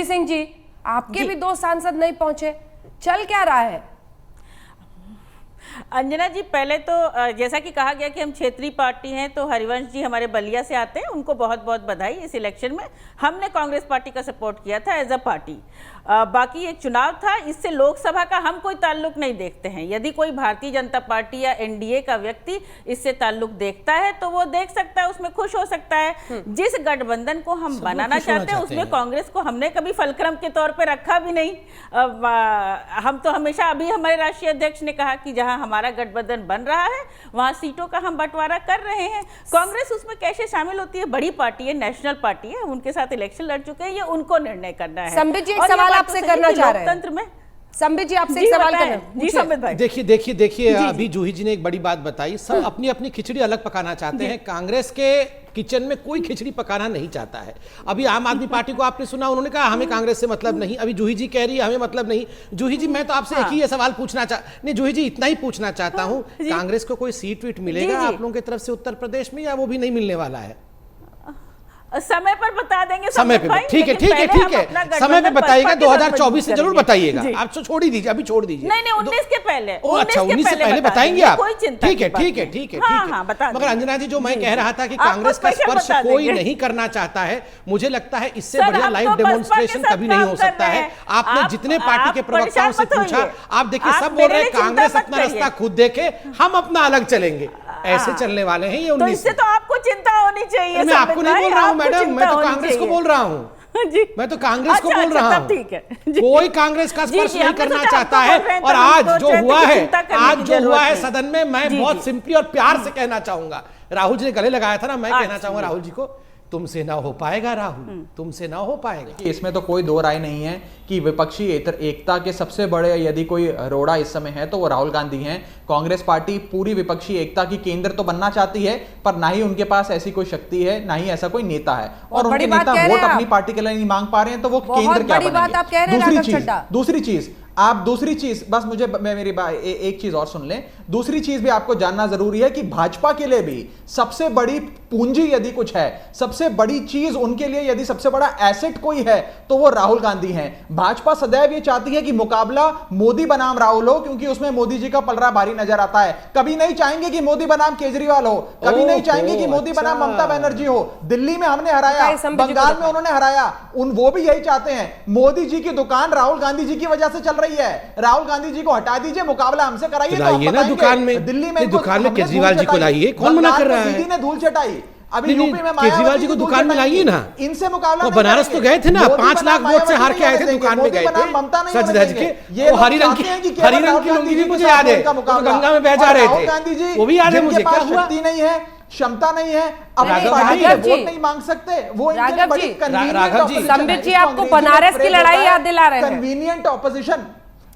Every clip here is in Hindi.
सुधीर सिंह जी, आपके भी 2 सांसद नहीं पहुंचे, चल क्या रहा है? अंजना जी, पहले तो जैसा कि कहा गया कि हम क्षेत्रीय पार्टी हैं, तो हरिवंश जी हमारे बलिया से आते हैं, उनको बहुत बहुत बधाई। इस इलेक्शन में हमने कांग्रेस पार्टी का सपोर्ट किया था एज अ पार्टी। बाकी एक चुनाव था, इससे लोकसभा का हम कोई ताल्लुक नहीं देखते हैं। यदि कोई भारतीय जनता पार्टी या एनडीए का व्यक्ति इससे ताल्लुक देखता है तो वो देख सकता है, उसमें खुश हो सकता है। जिस गठबंधन को हम बनाना चाहते हैं उसमें कांग्रेस को हमने कभी फलक्रम के तौर पर रखा भी नहीं। हम तो हमेशा, अभी हमारे राष्ट्रीय अध्यक्ष ने कहा कि जहां हमारा गठबंधन बन रहा है वहां सीटों का हम बंटवारा कर रहे हैं। कांग्रेस उसमें कैसे शामिल होती है? बड़ी पार्टी है, नेशनल पार्टी है, उनके साथ इलेक्शन लड़ चुके हैं, ये उनको निर्णय करना है। संबित जी, एक सवाल आपसे करना चाह रहे हैं। लोकतंत्र में संबित जी, आपसे एक सवाल करना जी संबित भाई। देखिए अभी जूही जी ने एक बड़ी बात बताई। सब अपनी अपनी खिचड़ी अलग पकाना चाहते हैं। कांग्रेस के किचन में कोई खिचड़ी पकाना नहीं चाहता है। अभी आम आदमी पार्टी को आपने सुना, उन्होंने कहा हमें कांग्रेस से मतलब नहीं। अभी जूही जी कह रही है हमें मतलब नहीं। जूही जी, मैं तो आपसे एक ही ये सवाल पूछना नहीं जूही जी, इतना ही पूछना चाहता हूं, कांग्रेस को कोई सीट वीट मिलेगा आप लोगों की तरफ से उत्तर प्रदेश में, या वो भी नहीं मिलने वाला है? समय पर बता देंगे। समय पे, ठीक है समय पे बताइएगा। 2024 से जरूर बताइएगा। आप तो छोड़ ही दीजिए, अभी छोड़ दीजिए। नहीं 19 के पहले। अच्छा, 19 से पहले बताएंगे आप? ठीक है। मगर अंजना जी, जो मैं कह रहा था कि कांग्रेस का स्पर्श कोई नहीं करना चाहता है, मुझे लगता है इससे बढ़िया लाइव डेमोन्स्ट्रेशन कभी नहीं हो सकता है। आपने जितने पार्टी के प्रवक्ताओं से पूछा, आप देखिए सब बोल रहे हैं कांग्रेस अपना रास्ता खुद देखे, हम अपना अलग चलेंगे। ऐसे चलने वाले हैं ये 19। इससे तो आपको चिंता होनी चाहिए। मैं आपको नहीं बोल रहा हूँ मैडम, मैं तो कांग्रेस को बोल रहा हूँ जी। मैं तो कांग्रेस को बोल रहा हूँ। ठीक है, कोई कांग्रेस का स्पर्श नहीं करना चाहता है। और आज जो हुआ है सदन में, मैं बहुत सिंपली और प्यार से कहना चाहूंगा, राहुल जी ने गले लगाया था ना, मैं कहना चाहूंगा राहुल जी को, तुमसे ना हो पाएगा राहुल, तुमसे ना हो पाएगा। इसमें तो कोई दो राय नहीं है कि विपक्षी एकता के सबसे बड़े यदि कोई रोड़ा इस समय है तो वो राहुल गांधी हैं। कांग्रेस पार्टी पूरी विपक्षी एकता की केंद्र तो बनना चाहती है, पर ना ही उनके पास ऐसी कोई शक्ति है, ना ही ऐसा कोई नेता है। और उनके नेता वोट अपनी पार्टी के लिए नहीं मांग पा रहे हैं, तो वो केंद्र क्या बनेंगे? दूसरी चीज बस मुझे मेरी एक चीज और सुन लें। दूसरी चीज भी आपको जानना जरूरी है कि भाजपा के लिए भी सबसे बड़ी पूंजी यदि कुछ है, सबसे बड़ी चीज उनके लिए यदि सबसे बड़ा एसेट कोई है तो वो राहुल गांधी हैं। भाजपा सदैव ये चाहती है कि मुकाबला मोदी बनाम राहुल हो, क्योंकि उसमें मोदी जी का पलड़ा भारी नजर आता है। कभी नहीं चाहेंगे कि मोदी बनाम केजरीवाल हो, कभी नहीं चाहेंगे कि मोदी बनाम ममता बनर्जी हो। दिल्ली में हमने हराया, बंगाल में उन्होंने हराया, वो भी यही चाहते हैं। मोदी जी की दुकान राहुल गांधी जी की वजह से चल रही है। राहुल गांधी जी को हटा दीजिए, मुकाबला हमसे कराइए तो ना दुकान में, दिल्ली में दुकान में केजरीवाल जी को लाइए, कौन मना कर रहा है? दीदी ने धूल चटाई, अभी यूपी में केजरीवाल जी को दुकान में लाइए ना। इनसे मुकाबला वो बनारस तो गए थे ना, 5 लाख वोट से हार के आए थे, दुकान में गए थे सज धज के। वो हरी रंग की लुंगी भी मुझे याद है, गंगा में बह जा रहे थे, वो भी याद है मुझे। क्या हुआ? नहीं है, क्षमता नहीं है, अपनी पार्टी के वोट नहीं मांग सकते वो। राघव जी, संबित जी आपको बनारस की लड़ाई याद दिला रहे हैं, कन्वीनियंट ऑपोजिशन,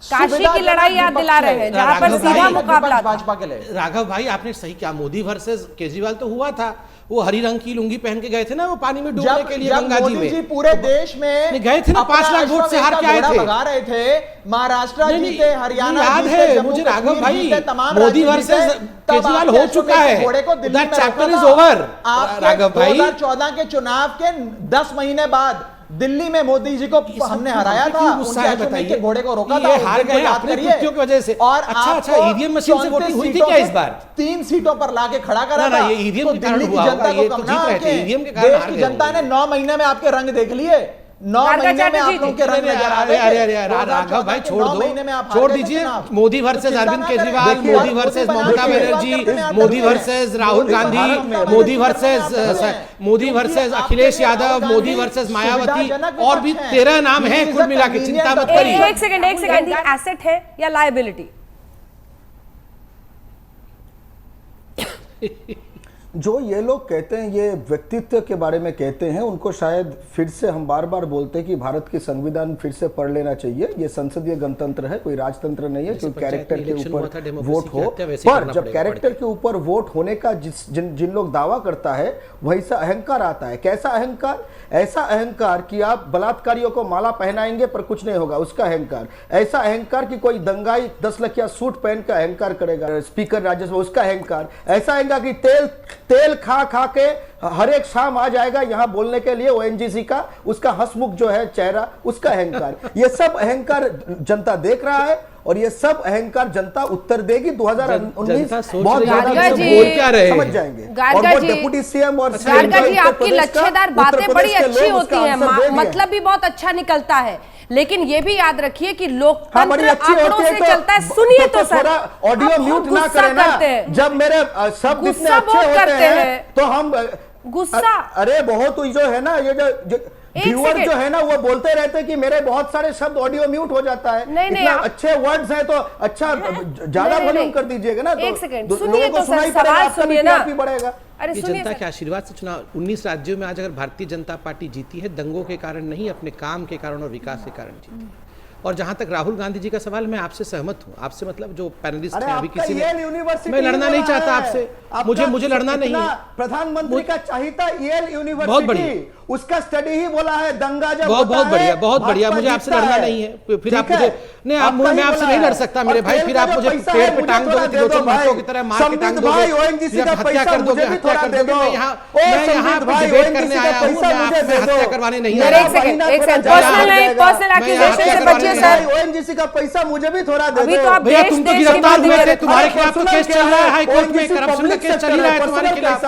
काशी की लड़ाई याद दिला रहे हैं, जहां पर सीधा मुकाबला भाजपा के लिए। राघव भाई, आपने सही किया, मोदी वर्सेस केजरीवाल तो हुआ था। वो हरी रंग की लुंगी पहन के गए थे ना, वो पानी में डूबने के लिए गंगा जी में। जी पूरे देश में गए थे ना, 5 लाख वोट से हार के आए थे, भगा रहे थे। महाराष्ट्र जीते, हरियाणा याद है मुझे राघव भाई। मोदी वर्सेस केजरीवाल हो चुका है, that chapter is over. Raghav भाई, 2014 के चुनाव के 10 महीने बाद दिल्ली में मोदी जी को हमने हराया था, उनके घोड़े को रोका था, हार गए अपने कृत्यों की वजह से। और अच्छा ईवीएम मशीन से वोटिंग हुई थी क्या इस बार? 3 सीटों पर लाके खड़ा करा था। ये ईवीएम के कारण हुआ होगा, ये तो जीत रहे थे, ईवीएम के कारण देश की जनता ने 9 महीने में आपके रंग देख लिए। 9 महीने में आप लोगों के रंग नजर आ रहे हैं। अरे राघव भाई छोड़ दीजिए। Modi versus Arvind Kejriwal, Modi versus Mamata Banerjee, Modi versus Rahul Gandhi, Modi versus Akhilesh Yadav, Modi versus Mayawati, और भी 13 नाम है कुल मिला के। चिंता मत करिए। एक सेकंड, एसेट है या लायबिलिटी? जो ये लोग कहते हैं, ये व्यक्तित्व के बारे में कहते हैं, उनको शायद फिर से हम बार बार बोलते हैं कि भारत की संविधान फिर से पढ़ लेना चाहिए। ये संसदीय गणतंत्र है, कोई राजतंत्र नहीं है, क्योंकि कैरेक्टर के ऊपर वोट हो। पर जब कैरेक्टर के ऊपर वोट होने का जिन लोग दावा करता है, वैसा अहंकार आता है। कैसा अहंकार? ऐसा अहंकार कि आप बलात्कारियों को माला पहनाएंगे पर कुछ नहीं होगा, उसका अहंकार। ऐसा अहंकार कि कोई दंगाई 10 लखिया सूट पहन का अहंकार करेगा, स्पीकर राज्यसभा, उसका अहंकार। ऐसा अहंकार कि तेल खा के हर एक शाम आ जाएगा यहाँ बोलने के लिए ओएनजीसी का, उसका हंसमुख जो है चेहरा, उसका अहंकार, ये सब अहंकार जनता देख रहा है और ये सब अहंकार जनता उत्तर देगी 2019 बहुत ज्यादा समझ जाएंगे। और वो डिप्टी सीएम और गारगा जी, आपकी लच्छेदार बातें बड़ी अच्छी होती हैं, मतलब भी बहुत अच्छा निकलता है, लेकिन ये भी याद रखिए कि लोकतंत्र आंकड़ों से चलता है। सुनिए तो सर, ऑडियो म्यूट ना करें ना, जब मेरे शब्द इतने अच्छे होते हैं तो हम गुस्सा, अरे बहुत जो है ना, ये जो व्यूअर जो है ना वो बोलते रहते हैं कि मेरे बहुत सारे शब्द ऑडियो म्यूट हो जाता है। नहीं, अच्छे वर्ड्स हैं तो अच्छा ज्यादा वॉल्यूम कर दीजिएगा ना, एक सेकंड तो सुनिए तो सर, सवाल सुनिए ना, बढ़ेगा। अरे ये जनता के आशीर्वाद से चुनाव 19 राज्यों में आज अगर भारतीय जनता पार्टी जीती है, दंगों के कारण नहीं, अपने काम के कारण और विकास के कारण जीती। और जहां तक राहुल गांधी जी का सवाल, मैं आपसे सहमत हूं, आपसे मतलब जो पैनलिस्ट हैं अभी किसी ने, मैं लड़ना नहीं चाहता आपसे, मुझे लड़ना नहीं है। प्रधानमंत्री का चाहता येल यूनिवर्सिटी, बहुत बढ़िया, उसका स्टडी ही बोला है दंगा जब बहुत बढ़िया, बहुत बढ़िया, मुझे आपसे लड़ना नहीं है। फिर आप मुझे नहीं, आप मैं आपसे नहीं लड़ सकता मेरे भाई, फिर आप मुझे पेड़ पे टांग दोगे त्रिलोचन महतो की तरह मार के टांग दोगे, फिर आप हत्या कर दोगे, हत्या कर दोगे। मैं यहाँ पे डिबेट करने आया हूँ, मैं हत्या करवाने नहीं आया। एक सेकंड पर्सनल एक्यूजेशन से बचिए सर। ओएनजीसी का पैसा मुझे भी थोड़ा दे अभी दो। तो आप भैया तुम तो गिरफ्तार हुए थे, तुम्हारे खिलाफ तो केस चल रहा है हाई कोर्ट में, करप्शन का केस चल रहा है तुम्हारे खिलाफ,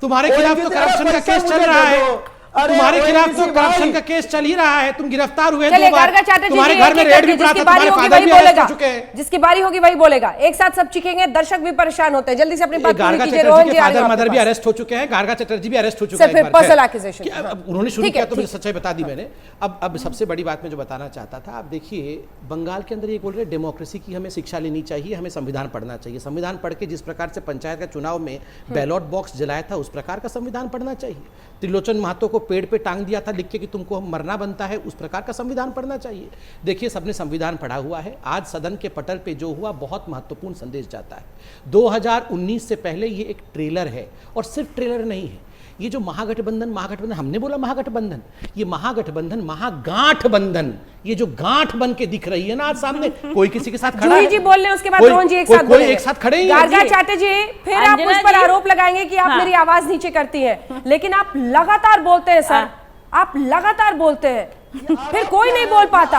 तुम्हारे खिलाफ तो करप्शन का केस चल रहा है, तुम्हारे खिलाफ तो करप्शन का केस चल ही रहा है, तुम गिरफ्तार हुए दो बार, तुम्हारे घर में रेड भी पड़ा था, तुम्हारे फादर भी अरेस्ट हो चुके हैं। जिसकी बारी होगी वही बोलेगा, एक साथ सब चीखेंगे, दर्शक भी परेशान होते हैं। जल्दी से अपनी बात पूरी गार्गा कीजिए। चटर्जी के फादर मदर भी अरेस्ट हो चुके हैं, गार्गा चटर्जी भी अरेस्ट हो चुके हैं। फिर पर्सनल एक्यूजेशन उन्होंने शुरू किया तो मुझे सच्चाई बता दी मैंने। अब सबसे बड़ी बात मैं जो बताना चाहता था, आप देखिए बंगाल के अंदर ये बोल रहे डेमोक्रेसी की हमें शिक्षा लेनी चाहिए, हमें संविधान पढ़ना चाहिए। संविधान पढ़ के जिस प्रकार से पंचायत का चुनाव में बैलॉट बॉक्स जलाया था, उस प्रकार का संविधान पढ़ना चाहिए। त्रिलोचन महतो को पेड़ पे टांग दिया था लिख के कि तुमको मरना बनता है, उस प्रकार का संविधान पढ़ना चाहिए। देखिए सबने संविधान पढ़ा हुआ है, आज सदन के पटल पे जो हुआ बहुत महत्वपूर्ण संदेश जाता है। 2019 से पहले ये एक ट्रेलर है, और सिर्फ ट्रेलर नहीं है। ये जो महागठबंधन हमने बोला महागठबंधन, ये महागठबंधन महागांठबंधन, ये जो गांठ बन के दिख रही है ना आज सामने, कोई किसी के साथ खड़ा है, जी बोल रहे हैं, उसके बाद रोहन जी एक साथ कोई एक साथ खड़े ही गार्गा चटर्जी, फिर आप उस पर आरोप लगाएंगे कि आप मेरी आवाज नीचे करती हैं, लेकिन आप लगातार बोलते हैं सर, आप लगातार बोलते हैं, फिर कोई नहीं बोल पाता,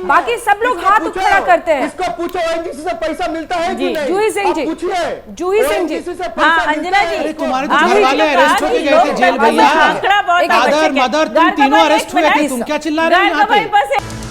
बाकी सब लोग हाथ खड़ा करते हैं। इसको पूछो ओएनजीसी से पैसा मिलता है कि नहीं? जूही सिंह जी, जूही सिंह जी, अंजना जी, तुम्हारे तो घर वाले अरेस्ट होके गए थे जेल भैया, फादर मदर तुम तीनों अरेस्ट हुए थे, तुम क्या चिल्ला रहे हो यहाँ पे?